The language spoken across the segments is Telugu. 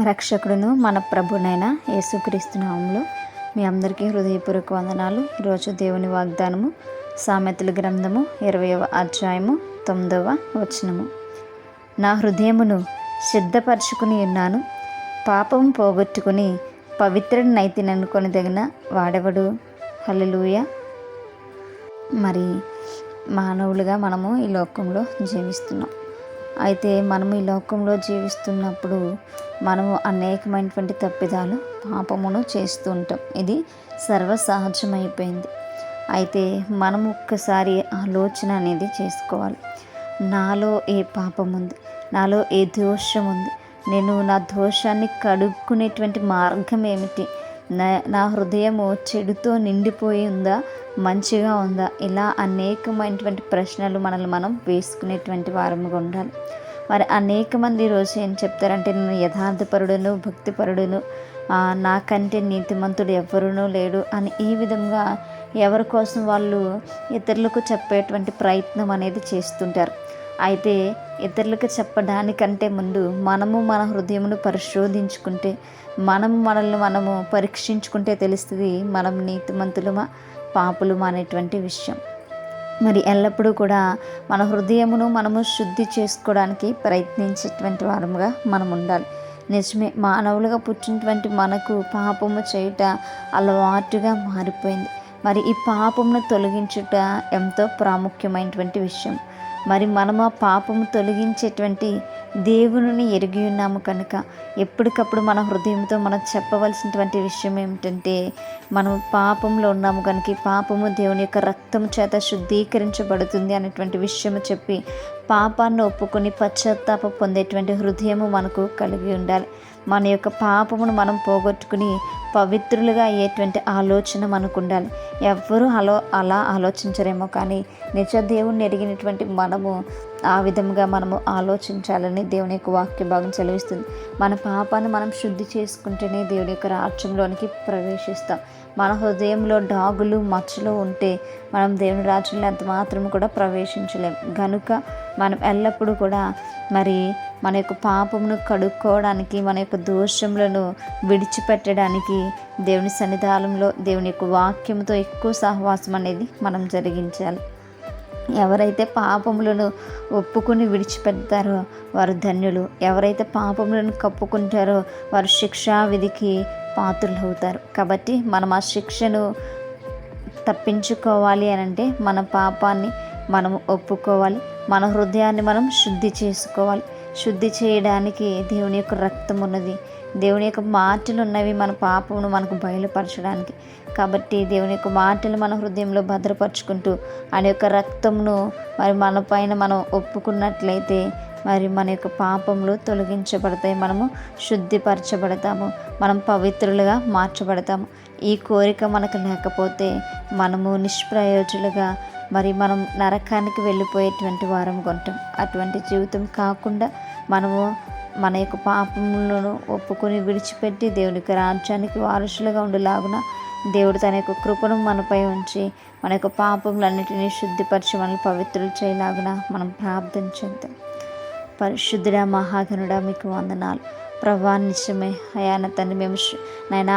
రక్షకుడును మన ప్రభునైన యేసుక్రీస్తు నామములో మీ అందరికీ హృదయపూర్వక వందనాలు. ఈరోజు దేవుని వాగ్దానము సామెతల గ్రంథము 20వ అధ్యాయము 9వ వచనము. నా హృదయమును సిద్ధపరచుకుని ఉన్నాను, పాపము పోగొట్టుకుని పవిత్రుడినైతిననుకొని తగిన వాడెవడు. హల్లెలూయా. మరి మానవులుగా మనము ఈ లోకంలో జీవిస్తున్నాం. అయితే మనము ఈ లోకంలో జీవిస్తున్నప్పుడు మనము అనేకమైనటువంటి తప్పిదాలు పాపమును చేస్తూ ఉంటాం. ఇది సర్వసహజమైపోయింది. అయితే మనము ఒక్కసారి ఆలోచన అనేది చేసుకోవాలి. నాలో ఏ పాపం ఉంది, నాలో ఏ దోషం ఉంది, నేను నా దోషాన్ని కడుక్కునేటువంటి మార్గం ఏమిటి, నా హృదయము చెడుతో నిండిపోయి ఉందా, మంచిగా ఉందా, ఇలా అనేకమైనటువంటి ప్రశ్నలు మనల్ని మనం వేసుకునేటువంటి వారముగా ఉండాలి. మరి అనేక మంది ఈరోజు ఏం చెప్తారంటే, నేను యథార్థపరుడును, భక్తిపరుడును, నాకంటే నీతిమంతుడు ఎవ్వరునూ లేడు అని ఈ విధంగా ఎవరి కోసం వాళ్ళు ఇతరులకు చెప్పేటువంటి ప్రయత్నం అనేది చేస్తుంటారు. అయితే ఇతరులకు చెప్పడానికంటే ముందు మనము మన హృదయమును పరిశోధించుకుంటే, మనల్ని పరీక్షించుకుంటే తెలుస్తుంది మనం నీతిమంతులమా పాపులమా అనేటువంటి విషయం. మరి ఎల్లప్పుడూ కూడా మన హృదయమును మనము శుద్ధి చేసుకోవడానికి ప్రయత్నించేటువంటి వారముగా మనం ఉండాలి. నిజమే, మానవులుగా పుట్టినటువంటి మనకు పాపము చేయుట అలవాటుగా మారిపోయింది. మరి ఈ పాపమును తొలగించుట ఎంతో ప్రాముఖ్యమైనటువంటి విషయం. మరి మనం ఆ పాపము తొలగించేటువంటి దేవుని ఎరిగి ఉన్నాము కనుక ఎప్పటికప్పుడు మన హృదయంతో మనం చెప్పవలసినటువంటి విషయం ఏమిటంటే, మనం పాపంలో ఉన్నాము కనుక ఈ పాపము దేవుని యొక్క రక్తం చేత శుద్ధీకరించబడుతుంది అనేటువంటి విషయము చెప్పి పాపాన్ని ఒప్పుకొని పశ్చాత్తాప పొందేటువంటి హృదయము మనకు కలిగి ఉండాలి. మన యొక్క పాపమును మనం పోగొట్టుకుని పవిత్రులుగా అయ్యేటువంటి ఆలోచన మనకు ఉండాలి. ఎవ్వరూ అలా ఆలోచించరేమో, కానీ నిజ దేవుణ్ణి ఎరిగినటువంటి మనము ఆ విధంగా మనము ఆలోచించాలని దేవుని యొక్క వాక్య భాగం సెలవిస్తుంది. మన పాపాన్ని మనం శుద్ధి చేసుకుంటేనే దేవుని యొక్క రాజ్యంలోనికి ప్రవేశిస్తాం. మన హృదయంలో డాగులు మచ్చలు ఉంటే మనం దేవుని రాజ్యంలో ఎంత మాత్రం కూడా ప్రవేశించలేం. కనుక మనం ఎల్లప్పుడూ కూడా మరి మన యొక్క పాపమును కడుక్కోవడానికి, మన యొక్క దోషములను విడిచిపెట్టడానికి దేవుని సన్నిధానంలో దేవుని యొక్క వాక్యంతో ఎక్కువ సహవాసం అనేది మనం జరిగించాలి. ఎవరైతే పాపములను ఒప్పుకొని విడిచిపెడతారో వారు ధన్యులు. ఎవరైతే పాపములను కప్పుకుంటారో వారు శిక్షా విధికి పాత్రులు అవుతారు. కాబట్టి మనం ఆ శిక్షను తప్పించుకోవాలి అని అంటే మన పాపాన్ని మనం ఒప్పుకోవాలి, మన హృదయాన్ని మనం శుద్ధి చేసుకోవాలి. శుద్ధి చేయడానికి దేవుని యొక్క రక్తం ఉన్నది, దేవుని యొక్క మాటలు ఉన్నవి మన పాపమును మనకు బయలుపరచడానికి. కాబట్టి దేవుని యొక్క మాటలు మన హృదయంలో భద్రపరుచుకుంటూ ఆయన యొక్క రక్తమును మరి మన పైన మనం ఒప్పుకున్నట్లయితే మరి మన యొక్క పాపములు తొలగించబడతాయి, మనము శుద్ధిపరచబడతాము, మనం పవిత్రులుగా మార్చబడతాము. ఈ కోరిక మనకు లేకపోతే మనము నిష్ప్రయోజులుగా మరి మనం నరకానికి వెళ్ళిపోయేటువంటి వారం కొంటాం. అటువంటి జీవితం కాకుండా మనము మన యొక్క పాపములను ఒప్పుకొని విడిచిపెట్టి దేవుని యొక్క రాజ్యానికి వారసులుగా ఉండేలాగున దేవుడు తన యొక్క కృపను మనపై ఉంచి మన యొక్క పాపములన్నిటినీ శుద్ధిపరిచి మనల్ని పవిత్రులు చేయలాగున మనం ప్రార్థన చేద్దాం. పరిశుద్ధుడా మహాగణుడా మీకు వందనాలు ప్రభా. నిజమే అయాన తండ్రి, మేము నాయన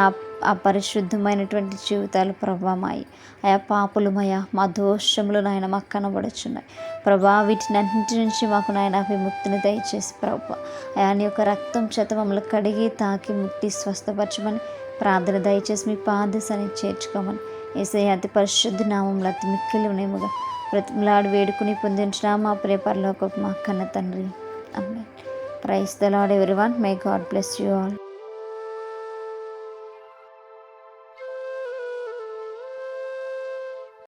అపరిశుద్ధమైనటువంటి జీవితాలు ప్రభామాయి అయా పాపులమయ్యా, మా దోషములు నాయన మాకు కనబడుచున్నాయి ప్రభా. వీటిని అన్నింటి నుంచి మాకు నాయన విముక్తిని దయచేసి ప్రభా అయా నీ యొక్క రక్తం చేత మమ్మల్ని కడిగి తాకి ముక్తి స్వస్థపరచమని ప్రార్థన దయచేసి మీ పాదశాన్ని చేర్చుకోమని యేసయ్య అతి పరిశుద్ధ నామంలో అతి మిక్కిలి నేముగా బ్రతిమలాడి వేడుకుని పొందించిన మా ప్రియ పరలోకపు మా కన్న తండ్రి. ఆమేన్. Praise the Lord everyone. May God bless you all.